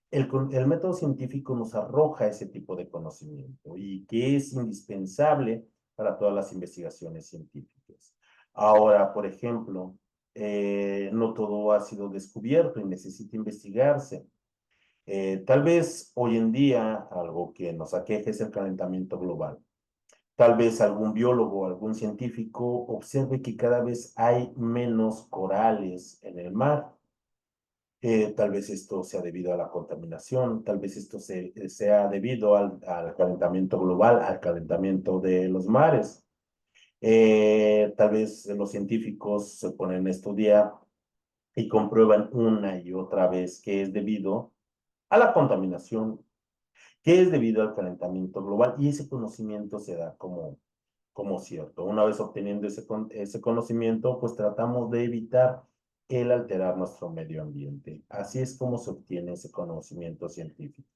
El método científico nos arroja ese tipo de conocimiento y que es indispensable para todas las investigaciones científicas. Ahora, por ejemplo, no todo ha sido descubierto y necesita investigarse. Tal vez hoy en día algo que nos aqueje es el calentamiento global. Tal vez algún biólogo, algún científico observe que cada vez hay menos corales en el mar. Tal vez esto sea debido a la contaminación, tal vez esto sea debido al calentamiento global, al calentamiento de los mares. Tal vez los científicos se ponen a estudiar y comprueban una y otra vez que es debido a la contaminación, que es debido al calentamiento global, y ese conocimiento se da como cierto. Una vez obteniendo ese conocimiento, pues tratamos de evitar el alterar nuestro medio ambiente. Así es como se obtiene ese conocimiento científico.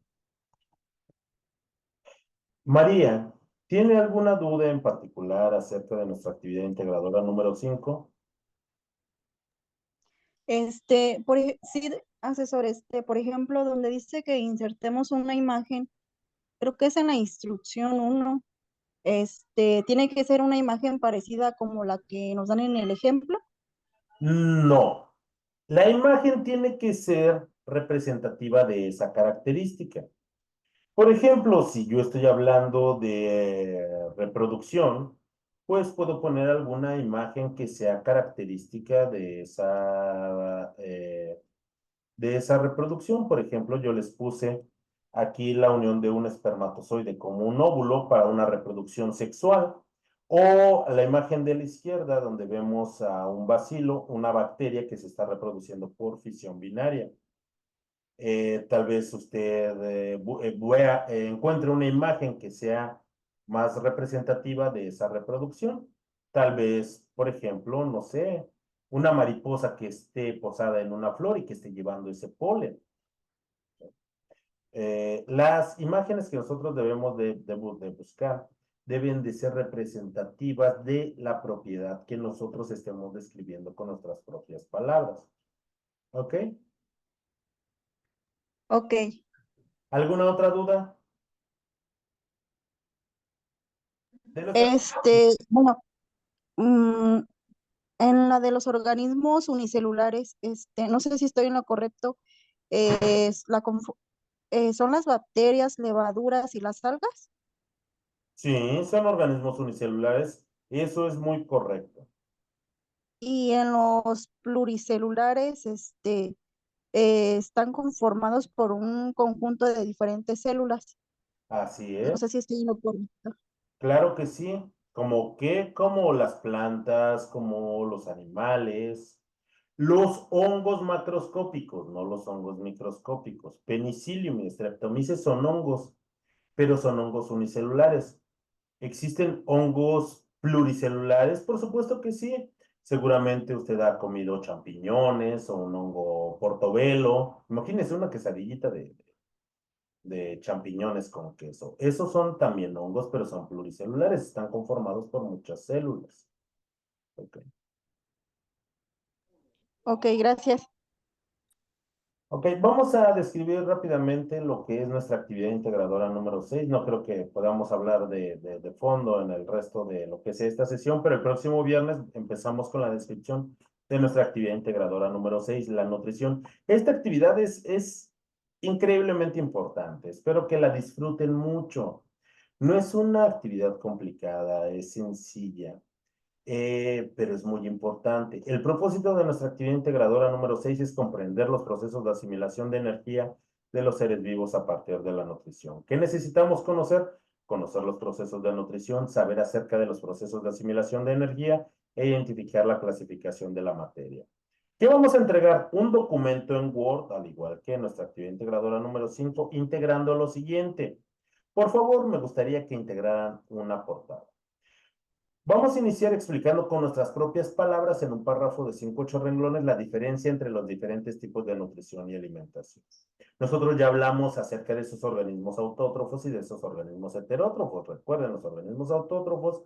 María, ¿tiene alguna duda en particular acerca de nuestra actividad integradora número 5? Sí, asesor, por ejemplo, donde dice que insertemos una imagen, creo que es en la instrucción 1, tiene que ser una imagen parecida como la que nos dan en el ejemplo. No. La imagen tiene que ser representativa de esa característica. Por ejemplo, si yo estoy hablando de reproducción, pues puedo poner alguna imagen que sea característica de esa reproducción. Por ejemplo, yo les puse aquí la unión de un espermatozoide como un óvulo para una reproducción sexual. O la imagen de la izquierda, donde vemos a un bacilo, una bacteria que se está reproduciendo por fisión binaria. Tal vez usted encuentre una imagen que sea más representativa de esa reproducción. Tal vez, por ejemplo, no sé, una mariposa que esté posada en una flor y que esté llevando ese polen. Las imágenes que nosotros debemos de buscar deben de ser representativas de la propiedad que nosotros estemos describiendo con nuestras propias palabras. ¿Ok? Ok, ¿Alguna otra duda? De nuestra... bueno, mm, en la de los organismos unicelulares, no sé si estoy en lo correcto, es son las bacterias, levaduras y las algas. Sí, son organismos unicelulares. Eso es muy correcto. Y en los pluricelulares, están conformados por un conjunto de diferentes células. Así No sé es. si estoy en lo correcto. Claro que sí. ¿Como qué? Como las plantas, como los animales, los hongos macroscópicos, no los hongos microscópicos. Penicillium y Streptomyces son hongos, pero son hongos unicelulares. ¿Existen hongos pluricelulares? Por supuesto que sí. Seguramente usted ha comido champiñones o un hongo portobelo. Imagínese una quesadillita de champiñones con queso. Esos son también hongos, pero son pluricelulares. Están conformados por muchas células. Ok. Ok, gracias. Ok, vamos a describir rápidamente lo que es nuestra actividad integradora número 6. No creo que podamos hablar de fondo en el resto de lo que es esta sesión, pero el próximo viernes empezamos con la descripción de nuestra actividad integradora número 6, la nutrición. Esta actividad es increíblemente importante. Espero que la disfruten mucho. No es una actividad complicada, es sencilla, pero es muy importante. El propósito de nuestra actividad integradora número 6 es comprender los procesos de asimilación de energía de los seres vivos a partir de la nutrición. ¿Qué necesitamos conocer? Conocer los procesos de nutrición, saber acerca de los procesos de asimilación de energía e identificar la clasificación de la materia. ¿Qué vamos a entregar? Un documento en Word, al igual que nuestra actividad integradora número 5, integrando lo siguiente. Por favor, me gustaría que integraran una portada. Vamos a iniciar explicando con nuestras propias palabras en un párrafo de 5 o 8 renglones la diferencia entre los diferentes tipos de nutrición y alimentación. Nosotros ya hablamos acerca de esos organismos autótrofos y de esos organismos heterótrofos. Recuerden, los organismos autótrofos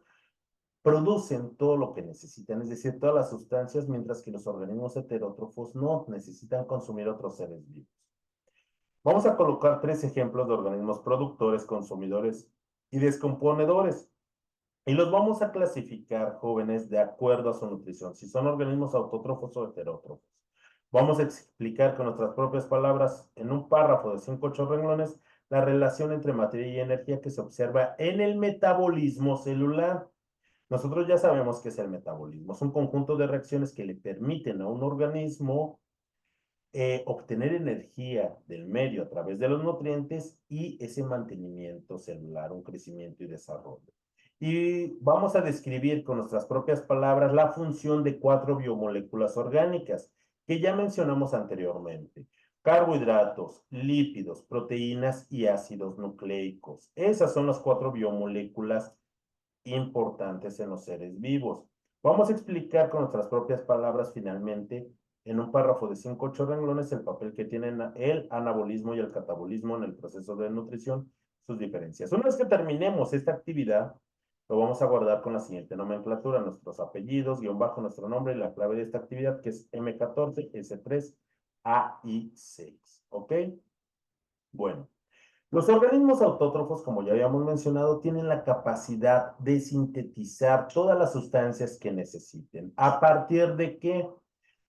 producen todo lo que necesitan, es decir, todas las sustancias, mientras que los organismos heterótrofos no necesitan consumir otros seres vivos. Vamos a colocar 3 ejemplos de organismos productores, consumidores y descomponedores. Y los vamos a clasificar, jóvenes, de acuerdo a su nutrición, si son organismos autótrofos o heterótrofos. Vamos a explicar con nuestras propias palabras, en un párrafo de 5 o 8 renglones, la relación entre materia y energía que se observa en el metabolismo celular. Nosotros ya sabemos qué es el metabolismo. Es un conjunto de reacciones que le permiten a un organismo obtener energía del medio a través de los nutrientes y ese mantenimiento celular, un crecimiento y desarrollo. Y vamos a describir con nuestras propias palabras la función de 4 biomoléculas orgánicas que ya mencionamos anteriormente. Carbohidratos, lípidos, proteínas y ácidos nucleicos. Esas son las 4 biomoléculas importantes en los seres vivos. Vamos a explicar con nuestras propias palabras finalmente en un párrafo de 5 o 8 renglones el papel que tienen el anabolismo y el catabolismo en el proceso de nutrición, sus diferencias. Una vez que terminemos esta actividad, lo vamos a guardar con la siguiente nomenclatura, nuestros apellidos, guión bajo nuestro nombre y la clave de esta actividad, que es M14, S3, A y 6. ¿Ok? Bueno. Los organismos autótrofos, como ya habíamos mencionado, tienen la capacidad de sintetizar todas las sustancias que necesiten. ¿A partir de qué?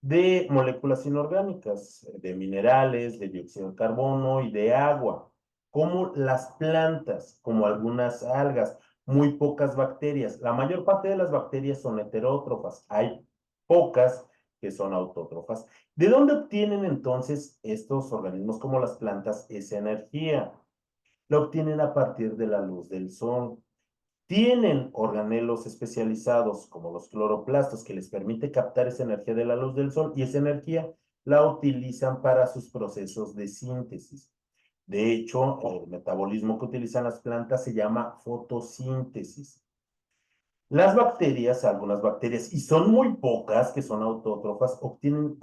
De moléculas inorgánicas, de minerales, de dióxido de carbono y de agua, como las plantas, como algunas algas, muy pocas bacterias. La mayor parte de las bacterias son heterótrofas. Hay pocas que son autótrofas. ¿De dónde obtienen entonces estos organismos como las plantas esa energía? La obtienen a partir de la luz del sol. Tienen organelos especializados como los cloroplastos que les permite captar esa energía de la luz del sol y esa energía la utilizan para sus procesos de síntesis. De hecho, el metabolismo que utilizan las plantas se llama fotosíntesis. Las bacterias, algunas bacterias, y son muy pocas que son autótrofas, obtienen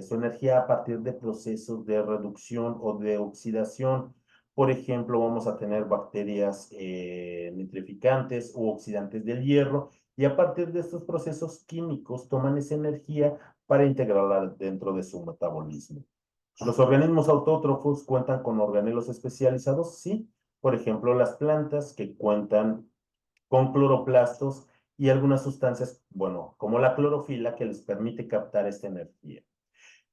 su energía a partir de procesos de reducción o de oxidación. Por ejemplo, vamos a tener bacterias nitrificantes o oxidantes del hierro, y a partir de estos procesos químicos toman esa energía para integrarla dentro de su metabolismo. Los organismos autótrofos cuentan con organelos especializados, sí. Por ejemplo, las plantas que cuentan con cloroplastos y algunas sustancias, bueno, como la clorofila, que les permite captar esta energía.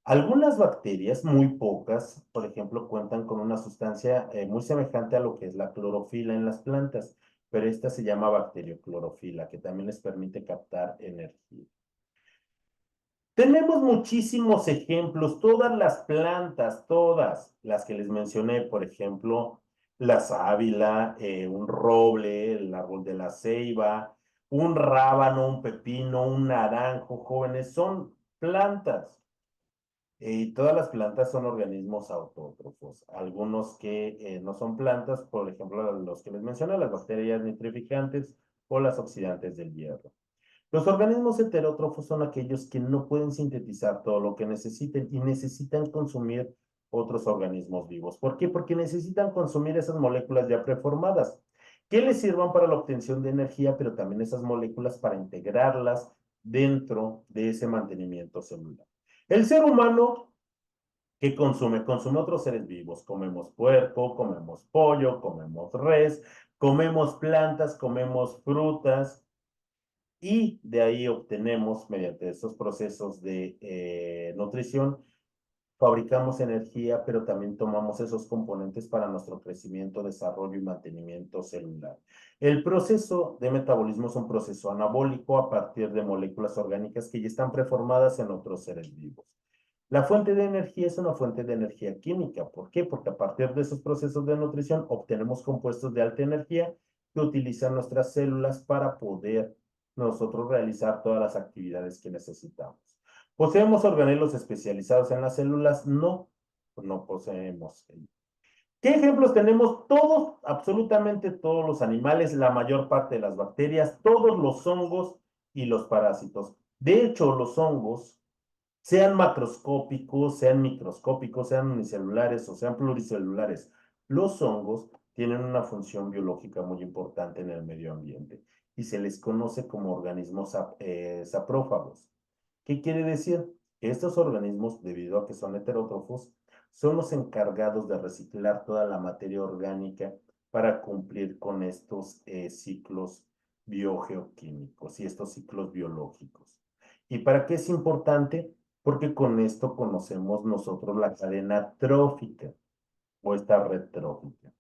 Algunas bacterias, muy pocas, por ejemplo, cuentan con una sustancia muy semejante a lo que es la clorofila en las plantas, pero esta se llama bacterioclorofila, que también les permite captar energía. Tenemos muchísimos ejemplos, todas las plantas, todas las que les mencioné, por ejemplo, la sábila, un roble, el árbol de la ceiba, un rábano, un pepino, un naranjo, jóvenes, son plantas. Y todas las plantas son organismos autótrofos. Algunos que no son plantas, por ejemplo, los que les mencioné, las bacterias nitrificantes o las oxidantes del hierro. Los organismos heterótrofos son aquellos que no pueden sintetizar todo lo que necesiten y necesitan consumir otros organismos vivos. ¿Por qué? Porque necesitan consumir esas moléculas ya preformadas, que les sirvan para la obtención de energía, pero también esas moléculas para integrarlas dentro de ese mantenimiento celular. El ser humano, ¿qué consume? Consume otros seres vivos. Comemos puerco, comemos pollo, comemos res, comemos plantas, comemos frutas, y de ahí obtenemos, mediante estos procesos de nutrición, fabricamos energía, pero también tomamos esos componentes para nuestro crecimiento, desarrollo y mantenimiento celular. El proceso de metabolismo es un proceso anabólico a partir de moléculas orgánicas que ya están preformadas en otros seres vivos. La fuente de energía es una fuente de energía química. ¿Por qué? Porque a partir de esos procesos de nutrición obtenemos compuestos de alta energía que utilizan nuestras células para poder nosotros realizar todas las actividades que necesitamos. ¿Poseemos organelos especializados en las células? No, no poseemos. ¿Qué ejemplos tenemos? Todos, absolutamente todos los animales, la mayor parte de las bacterias, todos los hongos y los parásitos. De hecho, los hongos, sean macroscópicos, sean microscópicos, sean unicelulares o sean pluricelulares, los hongos tienen una función biológica muy importante en el medio ambiente y se les conoce como organismos saprófagos. ¿Qué quiere decir? Que estos organismos, debido a que son heterótrofos, son los encargados de reciclar toda la materia orgánica para cumplir con estos ciclos biogeoquímicos y estos ciclos biológicos. ¿Y para qué es importante? Porque con esto conocemos nosotros la cadena trófica o esta red trófica.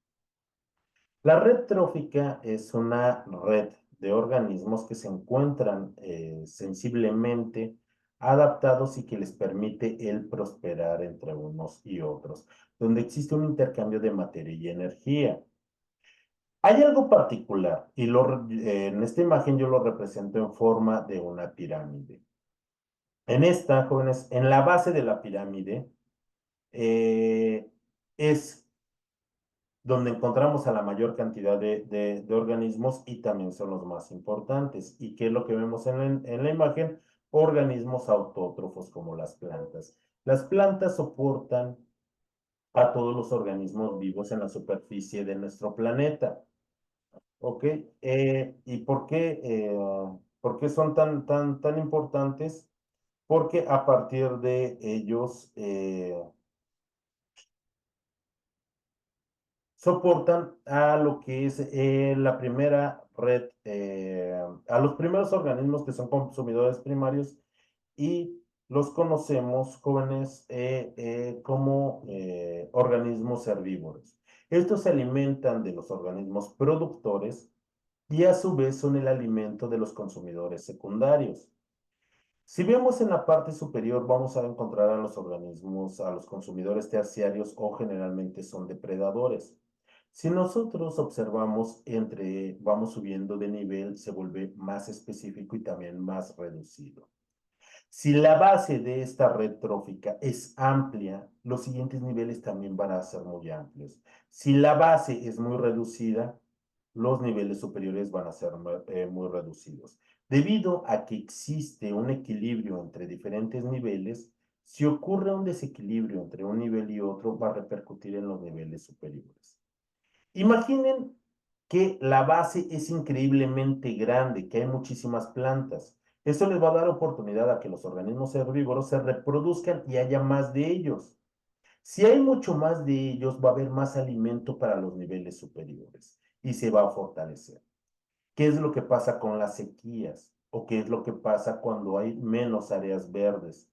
La red trófica es una red de organismos que se encuentran sensiblemente adaptados y que les permite el prosperar entre unos y otros, donde existe un intercambio de materia y energía. Hay algo particular y en esta imagen yo lo represento en forma de una pirámide. En esta, jóvenes, en la base de la pirámide es donde encontramos a la mayor cantidad de organismos y también son los más importantes. ¿Y qué es lo que vemos en la imagen? Organismos autótrofos como las plantas. Las plantas soportan a todos los organismos vivos en la superficie de nuestro planeta. ¿Ok? ¿Y por qué son tan importantes? Porque a partir de ellos soportan a lo que es la primera red, a los primeros organismos que son consumidores primarios y los conocemos, jóvenes, como organismos herbívoros. Estos se alimentan de los organismos productores y a su vez son el alimento de los consumidores secundarios. Si vemos en la parte superior, vamos a encontrar a los organismos, a los consumidores terciarios o generalmente son depredadores. Si nosotros observamos vamos subiendo de nivel, se vuelve más específico y también más reducido. Si la base de esta red trófica es amplia, los siguientes niveles también van a ser muy amplios. Si la base es muy reducida, los niveles superiores van a ser muy reducidos. Debido a que existe un equilibrio entre diferentes niveles, si ocurre un desequilibrio entre un nivel y otro, va a repercutir en los niveles superiores. Imaginen que la base es increíblemente grande, que hay muchísimas plantas. Eso les va a dar oportunidad a que los organismos herbívoros se reproduzcan y haya más de ellos. Si hay mucho más de ellos, va a haber más alimento para los niveles superiores y se va a fortalecer. ¿Qué es lo que pasa con las sequías? ¿O qué es lo que pasa cuando hay menos áreas verdes?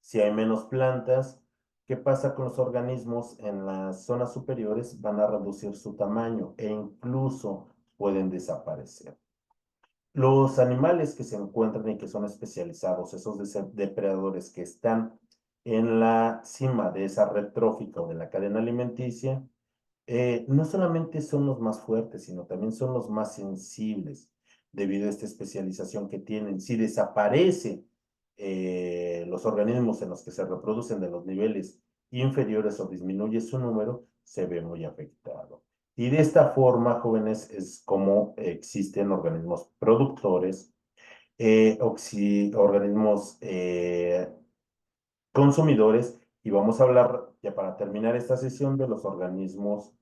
Si hay menos plantas, ¿qué pasa con los organismos en las zonas superiores? Van a reducir su tamaño e incluso pueden desaparecer. Los animales que se encuentran y que son especializados, esos depredadores que están en la cima de esa red trófica o de la cadena alimenticia, no solamente son los más fuertes, sino también son los más sensibles debido a esta especialización que tienen. Si desaparece los organismos en los que se reproducen de los niveles inferiores o disminuye su número, se ve muy afectado. Y de esta forma, jóvenes, es como existen organismos productores, organismos consumidores, y vamos a hablar, ya para terminar esta sesión, de los organismos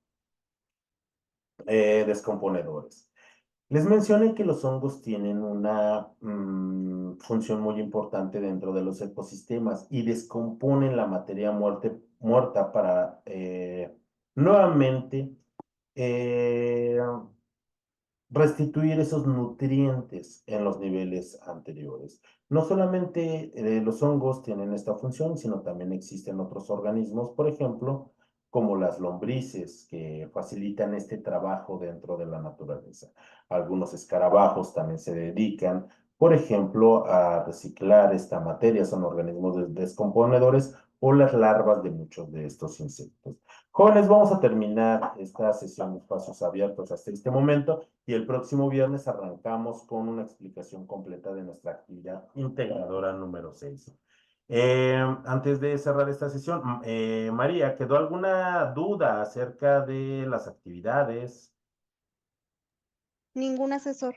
descomponedores. Les mencioné que los hongos tienen una función muy importante dentro de los ecosistemas y descomponen la materia muerta para nuevamente eh, restituir esos nutrientes en los niveles anteriores. No solamente los hongos tienen esta función, sino también existen otros organismos, por ejemplo, como las lombrices, que facilitan este trabajo dentro de la naturaleza. Algunos escarabajos también se dedican, por ejemplo, a reciclar esta materia, son organismos descomponedores o las larvas de muchos de estos insectos. Jóvenes, vamos a terminar esta sesión de espacios abiertos hasta este momento y el próximo viernes arrancamos con una explicación completa de nuestra actividad integradora número 6. Antes de cerrar esta sesión, María, ¿quedó alguna duda acerca de las actividades? Ningún asesor.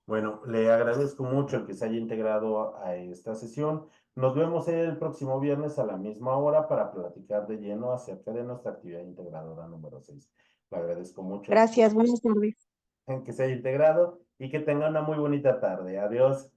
Bueno, le agradezco mucho el que se haya integrado a esta sesión. Nos vemos el próximo viernes a la misma hora para platicar de lleno acerca de nuestra actividad integradora número 6. Le agradezco mucho Gracias, buenas tardes. en que se haya integrado y que tenga una muy bonita tarde. Adiós.